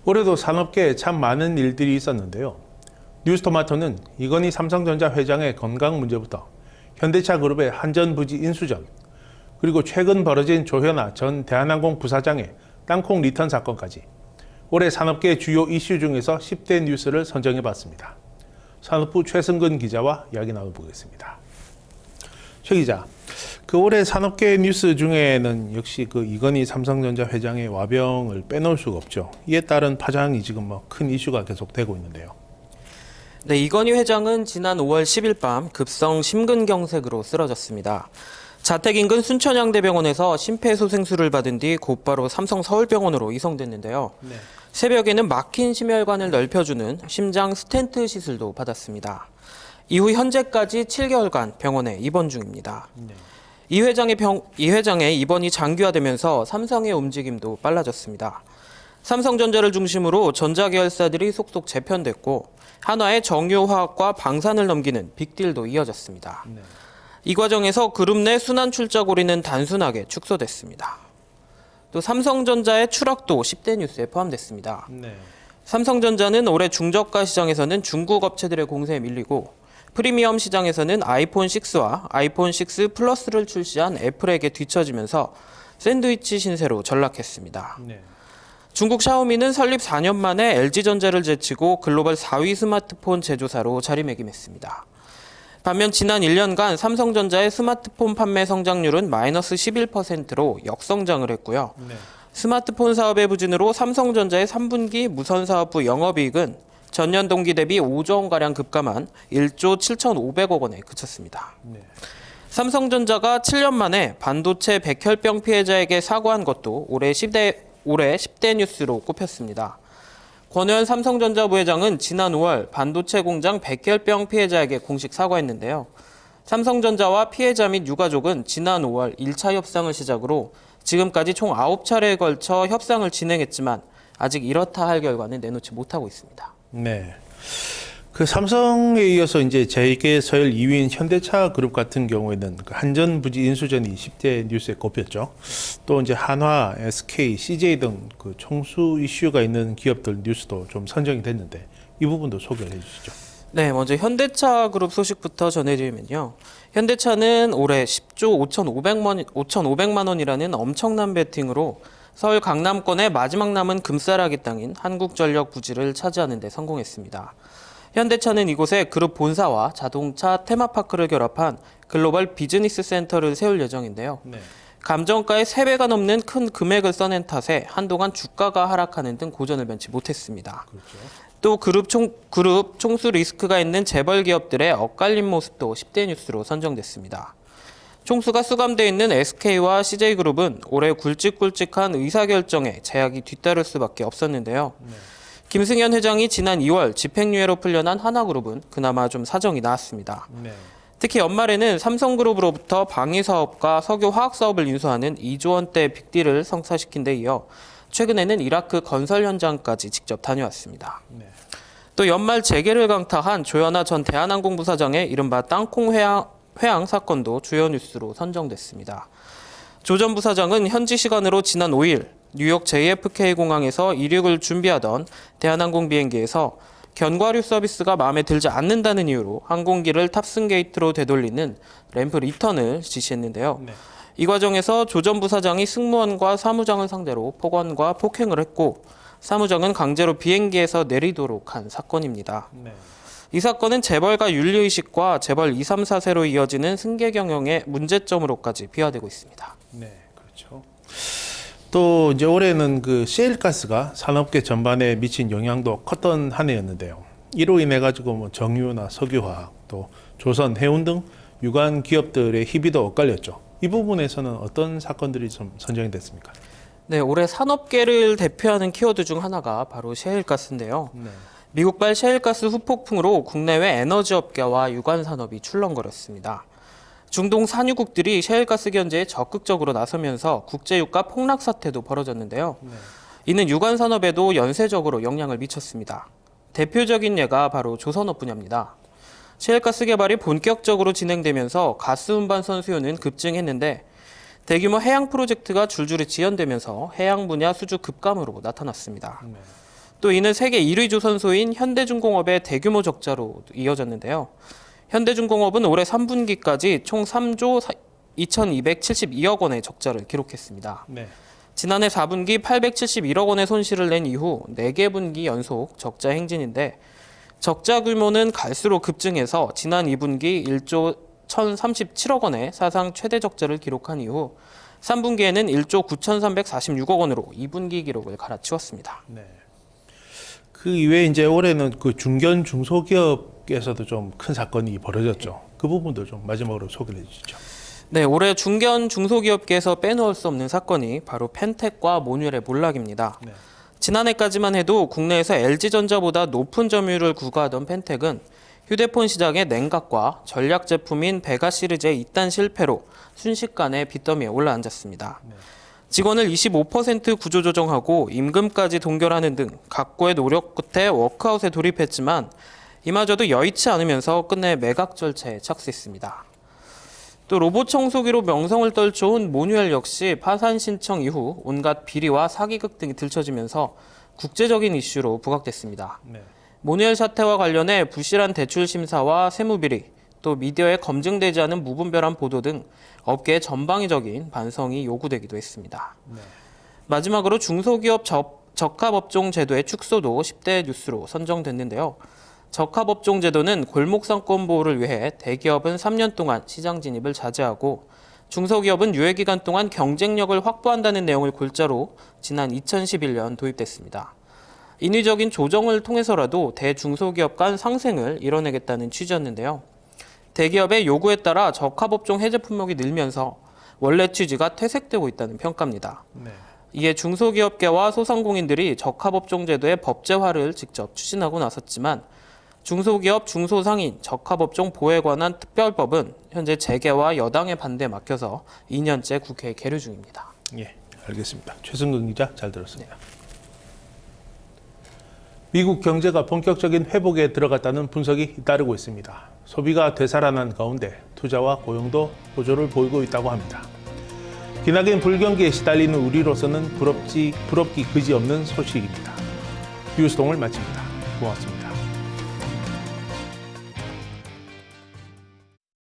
올해도 산업계에 참 많은 일들이 있었는데요. 뉴스토마토는 이건희 삼성전자 회장의 건강 문제부터 현대차 그룹의 한전부지 인수전, 그리고 최근 벌어진 조현아 전 대한항공 부사장의 땅콩 리턴 사건까지 올해 산업계 주요 이슈 중에서 10대 뉴스를 선정해봤습니다. 산업부 최승근 기자와 이야기 나눠보겠습니다. 최 기자, 올해 산업계 뉴스 중에는 역시 이건희 삼성전자 회장의 와병을 빼놓을 수가 없죠. 이에 따른 파장이 지금 큰 이슈가 계속되고 있는데요. 네, 이건희 회장은 지난 5월 10일 밤 급성 심근경색으로 쓰러졌습니다. 자택 인근 순천향대병원에서 심폐소생술을 받은 뒤 곧바로 삼성 서울병원으로 이송됐는데요. 네. 새벽에는 막힌 심혈관을 넓혀주는 심장 스텐트 시술도 받았습니다. 이후 현재까지 7개월간 병원에 입원 중입니다. 네. 이 회장의 입원이 장기화되면서 삼성의 움직임도 빨라졌습니다. 삼성전자를 중심으로 전자계열사들이 속속 재편됐고 한화의 정유화학과 방산을 넘기는 빅딜도 이어졌습니다. 네. 이 과정에서 그룹 내 순환 출자고리는 단순하게 축소됐습니다. 또 삼성전자의 추락도 10대 뉴스에 포함됐습니다. 네. 삼성전자는 올해 중저가 시장에서는 중국 업체들의 공세에 밀리고 프리미엄 시장에서는 아이폰 6와 아이폰 6 플러스를 출시한 애플에게 뒤처지면서 샌드위치 신세로 전락했습니다. 네. 중국 샤오미는 설립 4년 만에 LG전자를 제치고 글로벌 4위 스마트폰 제조사로 자리매김했습니다. 반면 지난 1년간 삼성전자의 스마트폰 판매 성장률은 마이너스 11%로 역성장을 했고요. 네. 스마트폰 사업의 부진으로 삼성전자의 3분기 무선사업부 영업이익은 전년 동기 대비 5조 원가량 급감한 1조 7,500억 원에 그쳤습니다. 네. 삼성전자가 7년 만에 반도체 백혈병 피해자에게 사과한 것도 올해 10대 뉴스로 꼽혔습니다. 권오현 삼성전자 부회장은 지난 5월 반도체 공장 백혈병 피해자에게 공식 사과했는데요. 삼성전자와 피해자 및 유가족은 지난 5월 1차 협상을 시작으로 지금까지 총 9차례에 걸쳐 협상을 진행했지만 아직 이렇다 할 결과는 내놓지 못하고 있습니다. 네. 삼성에 이어서 이제 제2계 서열 2위인 현대차 그룹 같은 경우에는 한전 부지 인수전이 10대 뉴스에 꼽혔죠. 또 이제 한화, SK, CJ 등 총수 이슈가 있는 기업들 뉴스도 좀 선정이 됐는데 이 부분도 소개를 해주시죠. 네, 먼저 현대차 그룹 소식부터 전해드리면요. 현대차는 올해 10조 5,500만 원이라는 엄청난 베팅으로 서울 강남권의 마지막 남은 금싸라기 땅인 한국전력 부지를 차지하는 데 성공했습니다. 현대차는 이곳에 그룹 본사와 자동차 테마파크를 결합한 글로벌 비즈니스 센터를 세울 예정인데요. 네. 감정가의 3배가 넘는 큰 금액을 써낸 탓에 한동안 주가가 하락하는 등 고전을 면치 못했습니다. 그렇죠. 또 그룹 총수 리스크가 있는 재벌 기업들의 엇갈린 모습도 10대 뉴스로 선정됐습니다. 총수가 수감돼 있는 SK와 CJ그룹은 올해 굵직굵직한 의사결정에 제약이 뒤따를 수밖에 없었는데요. 네. 김승현 회장이 지난 2월 집행유예로 풀려난 하나그룹은 그나마 좀 사정이 나았습니다. 네. 특히 연말에는 삼성그룹으로부터 방위사업과 석유화학사업을 인수하는 2조 원대 빅딜을 성사시킨 데 이어 최근에는 이라크 건설 현장까지 직접 다녀왔습니다. 네. 또 연말 재계를 강타한 조현아 전 대한항공 부사장의 이른바 땅콩 회항 사건도 주요 뉴스로 선정됐습니다. 조 전 부사장은 현지 시간으로 지난 5일 뉴욕 JFK 공항에서 이륙을 준비하던 대한항공 비행기에서 견과류 서비스가 마음에 들지 않는다는 이유로 항공기를 탑승 게이트로 되돌리는 램프 리턴을 지시했는데요. 네. 이 과정에서 조 전 부사장이 승무원과 사무장을 상대로 폭언과 폭행을 했고 사무장은 강제로 비행기에서 내리도록 한 사건입니다. 네. 이 사건은 재벌가 윤리의식과 재벌 2, 3, 4세로 이어지는 승계 경영의 문제점으로까지 비화되고 있습니다. 네, 그렇죠. 또 이제 올해는 셰일가스가 산업계 전반에 미친 영향도 컸던 한 해였는데요. 이로 인해 가지고 정유나 석유화학, 또 조선, 해운 등 유관 기업들의 희비도 엇갈렸죠. 이 부분에서는 어떤 사건들이 좀 선정이 됐습니까? 네, 올해 산업계를 대표하는 키워드 중 하나가 바로 셰일가스인데요. 네. 미국발 셰일가스 후폭풍으로 국내외 에너지업계와 유관산업이 출렁거렸습니다. 중동 산유국들이 셰일가스 견제에 적극적으로 나서면서 국제유가 폭락 사태도 벌어졌는데요. 네. 이는 유관산업에도 연쇄적으로 영향을 미쳤습니다. 대표적인 예가 바로 조선업 분야입니다. 셰일가스 개발이 본격적으로 진행되면서 가스 운반선 수요는 급증했는데 대규모 해양 프로젝트가 줄줄이 지연되면서 해양 분야 수주 급감으로 나타났습니다. 네. 또 이는 세계 1위 조선소인 현대중공업의 대규모 적자로 이어졌는데요. 현대중공업은 올해 3분기까지 총 3조 2,272억 원의 적자를 기록했습니다. 네. 지난해 4분기 871억 원의 손실을 낸 이후 4개 분기 연속 적자 행진인데 적자 규모는 갈수록 급증해서 지난 2분기 1조 1,037억 원의 사상 최대 적자를 기록한 이후 3분기에는 1조 9,346억 원으로 2분기 기록을 갈아치웠습니다. 네. 그 이외에 이제 올해는 그 중견 중소기업에서도 좀 큰 사건이 벌어졌죠. 그 부분도 좀 마지막으로 소개해 주시죠. 네, 올해 중견 중소기업계에서 빼놓을 수 없는 사건이 바로 펜텍과 몬웰의 몰락입니다. 네. 지난해까지만 해도 국내에서 LG전자보다 높은 점유율을 구가하던 펜텍은 휴대폰 시장의 냉각과 전략 제품인 베가 시리즈의 이단 실패로 순식간에 빚더미에 올라앉았습니다. 직원을 25% 구조조정하고 임금까지 동결하는 등 각고의 노력 끝에 워크아웃에 돌입했지만 이마저도 여의치 않으면서 끝내 매각 절차에 착수했습니다. 또 로봇 청소기로 명성을 떨쳐온 몬웰 역시 파산 신청 이후 온갖 비리와 사기극 등이 들춰지면서 국제적인 이슈로 부각됐습니다. 네. 몬웰 사태와 관련해 부실한 대출 심사와 세무 비리, 또 미디어에 검증되지 않은 무분별한 보도 등 업계의 전방위적인 반성이 요구되기도 했습니다. 네. 마지막으로 중소기업 적합업종 제도의 축소도 10대 뉴스로 선정됐는데요. 적합업종 제도는 골목상권 보호를 위해 대기업은 3년 동안 시장 진입을 자제하고 중소기업은 유예기간 동안 경쟁력을 확보한다는 내용을 골자로 지난 2011년 도입됐습니다. 인위적인 조정을 통해서라도 대중소기업 간 상생을 이뤄내겠다는 취지였는데요. 대기업의 요구에 따라 적합업종 해제 품목이 늘면서 원래 취지가 퇴색되고 있다는 평가입니다. 네. 이에 중소기업계와 소상공인들이 적합업종 제도의 법제화를 직접 추진하고 나섰지만 중소기업 중소상인 적합업종 보호에 관한 특별법은 현재 재개와 여당의 반대에 막혀서 2년째 국회에 계류 중입니다. 예, 알겠습니다. 최승근 기자 잘 들었습니다. 미국 경제가 본격적인 회복에 들어갔다는 분석이 잇따르고 있습니다. 소비가 되살아난 가운데 투자와 고용도 호조를 보이고 있다고 합니다. 기나긴 불경기에 시달리는 우리로서는 부럽기 그지없는 소식입니다. 뉴스동을 마칩니다. 고맙습니다.